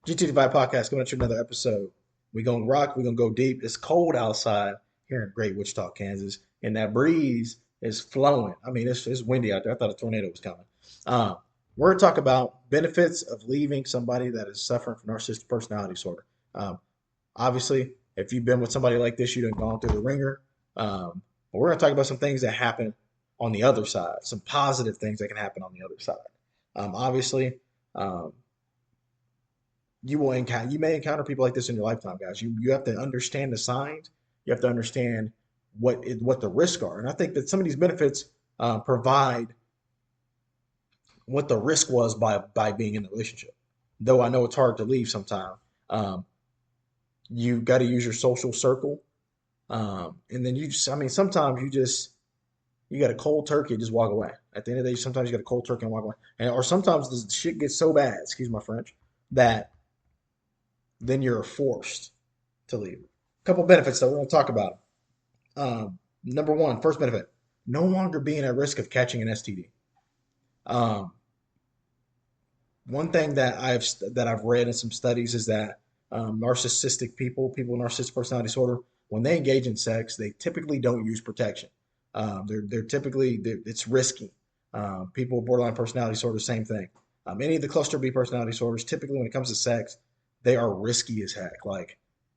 GT Divide Podcast coming at you another episode. We're gonna rock, we're gonna go deep. It's cold outside here in Great Wichita, Kansas, and that breeze is flowing. I mean, it's windy out there. I thought a tornado was coming. Um, we're gonna talk about benefits of leaving somebody that is suffering from narcissistic personality disorder. Um, Obviously, if you've been with somebody like this, you've gone through the ringer. But we're gonna talk about some things that happen on the other side, some positive things that can happen on the other side. Obviously, um, you may encounter people like this in your lifetime, guys. You have to understand the signs. You have to understand what the risks are, and I think that some of these benefits provide what the risk was by being in the relationship. Though I know it's hard to leave sometimes. Um, you got to use your social circle, and then I mean, sometimes you got a cold turkey, just walk away. At the end of the day, sometimes you got a cold turkey and walk away, or sometimes the shit gets so bad, excuse my French, that then you're forced to leave. A couple benefits that we're going to talk about. Number one, first benefit: no longer being at risk of catching an STD. Um, One thing that I've read in some studies is that narcissistic people with narcissistic personality disorder, when they engage in sex, they typically don't use protection. It's risky. People with borderline personality disorder, same thing. Any of the cluster B personality disorders, typically when it comes to sex, they are risky as heck. Like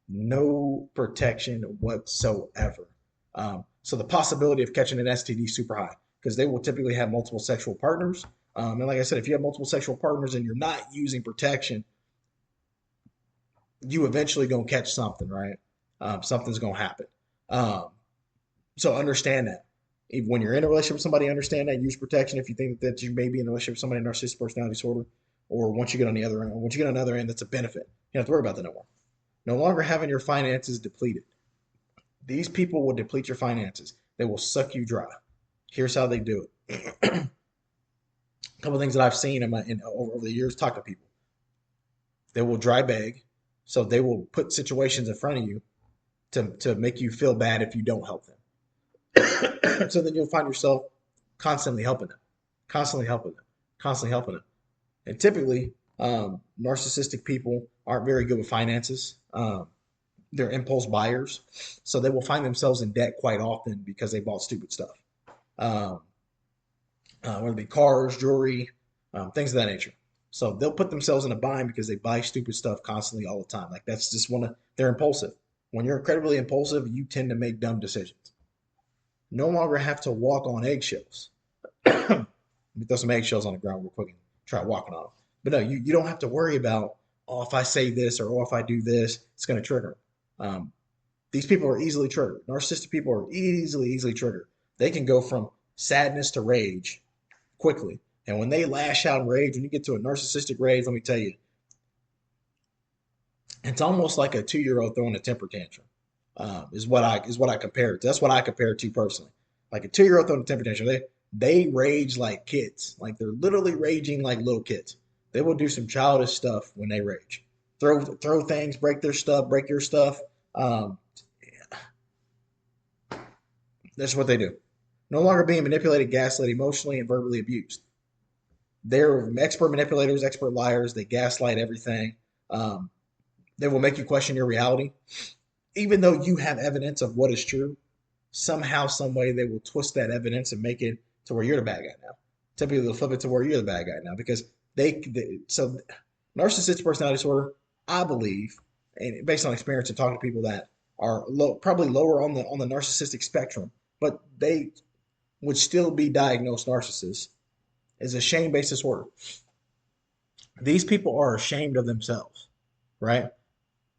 no protection whatsoever. So the possibility of catching an STD is super high because they will typically have multiple sexual partners. And like I said, if you have multiple sexual partners and you're not using protection, you eventually gonna catch something, right? Something's gonna happen. Um, so understand that. Even when you're in a relationship with somebody, understand that. Use protection if you think that you may be in a relationship with somebody with narcissistic personality disorder, or once you get on the other end, that's a benefit. You don't have to worry about that no more. No longer having your finances depleted. These people will deplete your finances. They will suck you dry. Here's how they do it. A couple of things that I've seen over the years, talk to people. They will dry beg, so they will put situations in front of you to make you feel bad if you don't help them. So then you'll find yourself constantly helping them, constantly helping them, constantly helping them. And typically, narcissistic people aren't very good with finances. They're impulse buyers, so they will find themselves in debt quite often because they bought stupid stuff. Um, Whether it be cars, jewelry, things of that nature. So they'll put themselves in a bind because they buy stupid stuff constantly all the time. Like that's just they're impulsive. When you're incredibly impulsive, you tend to make dumb decisions. No longer have to walk on eggshells. Let me throw some eggshells on the ground real quick and try walking on them. But no, you don't have to worry about, oh, if I say this or oh, if I do this, it's going to trigger them. These people are easily triggered. Narcissistic people are easily triggered. They can go from sadness to rage quickly. And when they lash out in rage, when you get to a narcissistic rage, let me tell you, it's almost like a 2-year-old throwing a temper tantrum. Is what I compare it to. That's what I compare it to personally. Like a 2-year-old throwing a temper tantrum. They rage like kids. Like they're literally raging like little kids. They will do some childish stuff when they rage. Throw things, break their stuff, break your stuff. Um, that's what they do. No longer being manipulated, gaslit, emotionally, and verbally abused. They're expert manipulators, expert liars. They gaslight everything. Um, they will make you question your reality. Even though you have evidence of what is true, somehow, some way, they will twist that evidence and make it to where you're the bad guy now. Typically, they'll flip it to where you're the bad guy now because so narcissistic personality disorder, I believe, and based on experience and talking to people that are probably lower on the narcissistic spectrum, but they would still be diagnosed narcissists, is a shame-based disorder. These people are ashamed of themselves, right?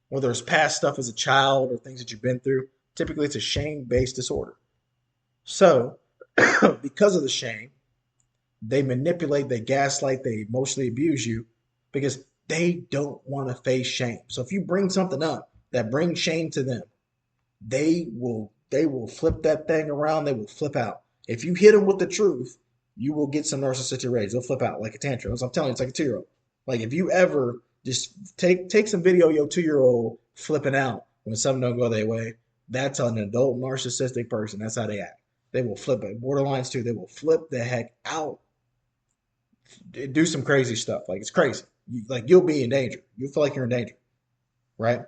Whether it's past stuff as a child or things that you've been through, typically it's a shame-based disorder. So, because of the shame, they manipulate, they gaslight, they emotionally abuse you because they don't want to face shame. So if you bring something up that brings shame to them, they will flip that thing around, they will flip out. If you hit them with the truth, you will get some narcissistic rage. They'll flip out like a tantrum. As I'm telling you, it's like a 2-year-old. Like if you ever just take some video of your 2-year-old flipping out when something don't go their way, that's an adult narcissistic person. That's how they act. They will flip it. Borderlines too. They will flip the heck out, do some crazy stuff. Like it's crazy. Like you'll be in danger. You'll feel like you're in danger, right?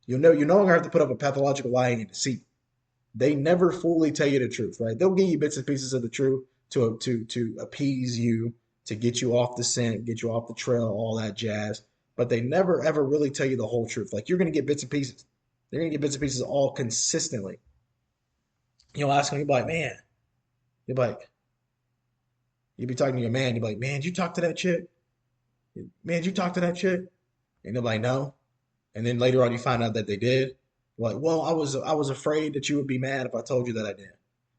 You'll know you no longer have to put up a pathological lie and deceit. They never fully tell you the truth, right? They'll give you bits and pieces of the truth to appease you, to get you off the scent, get you off the trail, all that jazz. But they never ever really tell you the whole truth. Like you're gonna get bits and pieces. They're gonna get bits and pieces all consistently. You'll ask them, you'll be like, man, you'll be like, you'll be talking to your man, you'll be like, man, did you talk to that chick? Man, did you talk to that chick? And they're like, no. And then later on, you find out that they did. Like, well, I was afraid that you would be mad if I told you that I did.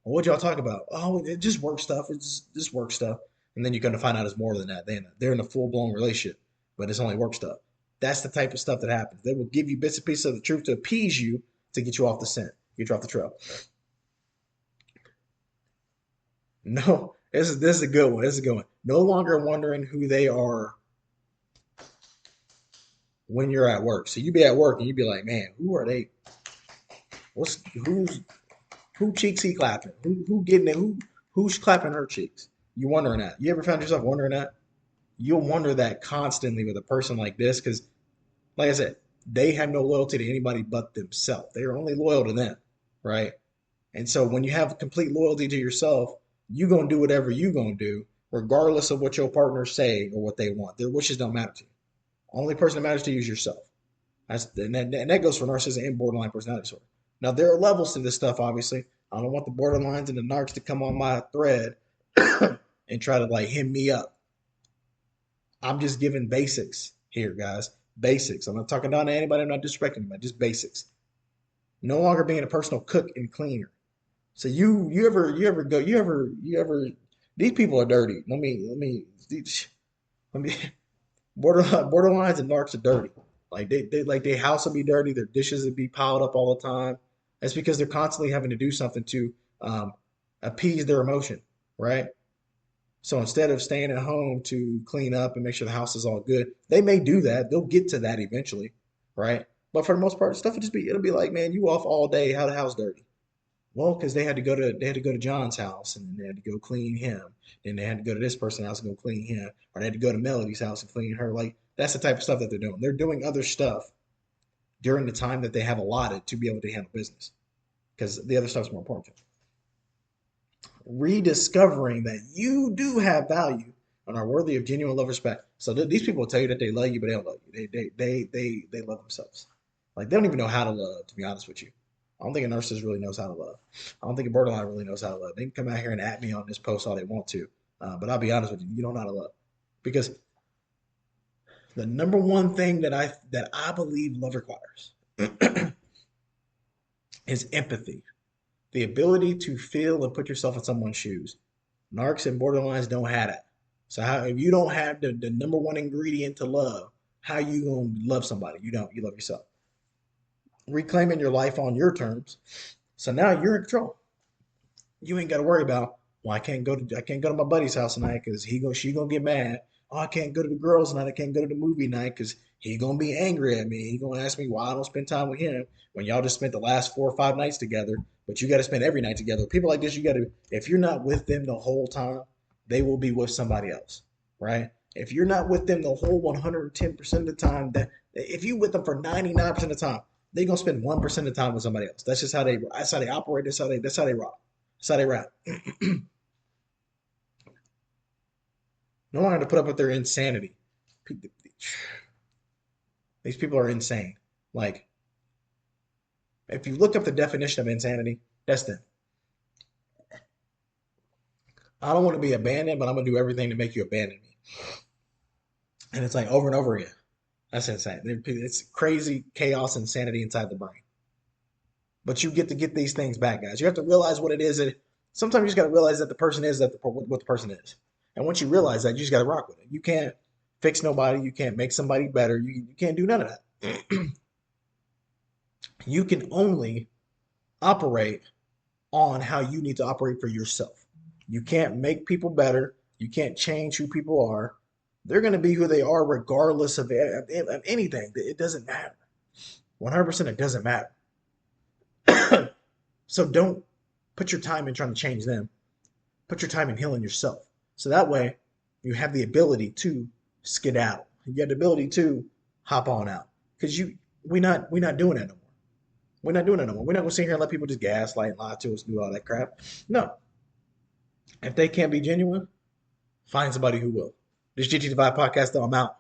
Well, what'd y'all talk about? Oh, it just work stuff. It's just work stuff. And then you're going to find out it's more than that. They're in a full blown relationship, but it's only work stuff. That's the type of stuff that happens. They will give you bits and pieces of the truth to appease you to get you off the scent, get you off the trail. No, this is a good one. This is a good one. No longer wondering who they are when you're at work. So you be at work and you be like, man, who are they? Who cheeks he clapping? Who getting it? Who's clapping her cheeks? You wondering that? You ever found yourself wondering that? You'll wonder that constantly with a person like this because, like I said, they have no loyalty to anybody but themselves. They are only loyal to them, right? And so when you have complete loyalty to yourself, you gonna do whatever you gonna do, regardless of what your partners say or what they want. Their wishes don't matter to you. Only person that matters to you is yourself. And that goes for narcissism and borderline personality disorder. Now there are levels to this stuff, obviously. I don't want the borderlines and the narcs to come on my thread and try to like hem me up. I'm just giving basics here, guys. Basics. I'm not talking down to anybody. I'm not disrespecting anybody. Just basics. No longer being a personal cook and cleaner. So you ever these people are dirty. Let me borderlines and narcs are dirty. Like they like their house will be dirty, their dishes will be piled up all the time. That's because they're constantly having to do something to um, appease their emotion, right? So instead of staying at home to clean up and make sure the house is all good, they may do that. They'll get to that eventually, right? But for the most part, stuff will just be it'll be like, man, you off all day, how the house dirty? Well, because they had to go to John's house and they had to go clean him. Then they had to go to this person's house and go clean him. Or they had to go to Melody's house and clean her. Like that's the type of stuff that they're doing. They're doing other stuff during the time that they have allotted to be able to handle business. Because the other stuff's more important to them. Rediscovering that you do have value and are worthy of genuine love, respect. So these people will tell you that they love you, but they don't love you. They love themselves. Like they don't even know how to love. To be honest with you, I don't think a narcissist really knows how to love. I don't think a borderline really knows how to love. They can come out here and at me on this post all they want to, but I'll be honest with you, you don't know how to love because the number one thing that I believe love requires is empathy, the ability to feel and put yourself in someone's shoes. Narcs and borderlines don't have that. So how if you don't have the number one ingredient to love, how you gonna love somebody? You don't. You love yourself. Reclaiming your life on your terms. So now you're in control. You ain't got to worry about. Well, I can't go to my buddy's house tonight because she gonna get mad. Oh, I can't go to the girls tonight. I can't go to the movie night because he gonna be angry at me. He gonna ask me why I don't spend time with him when y'all just spent the last 4 or 5 nights together. But you got to spend every night together. People like this, you got to. If you're not with them the whole time, they will be with somebody else, right? If you're not with them the whole 110% of the time, that if you with them for 99% of the time, they gonna spend 1% of the time with somebody else. That's just how they. That's how they operate. That's how they rock. That's how they rap. No longer to put up with their insanity. These people are insane. Like, if you look up the definition of insanity, that's them. I don't want to be abandoned, but I'm gonna do everything to make you abandon me. And it's like over and over again. That's insane. It's crazy chaos, insanity inside the brain. But you get to get these things back, guys. You have to realize what it is. That sometimes you just got to realize that the person is what the person is. And once you realize that, you just got to rock with it. You can't fix nobody. You can't make somebody better. You can't do none of that. You can only operate on how you need to operate for yourself. You can't make people better. You can't change who people are. They're going to be who they are regardless of anything. It doesn't matter. 100% it doesn't matter. So don't put your time in trying to change them. Put your time in healing yourself. So that way you have the ability to skedaddle. you have the ability to hop on out because we're not doing that no more. We're not doing that no more. We're not gonna sit here and let people just gaslight, lie to us, do all that crap. No, if they can't be genuine, find somebody who will. This GT Divide podcast, though, I'm out.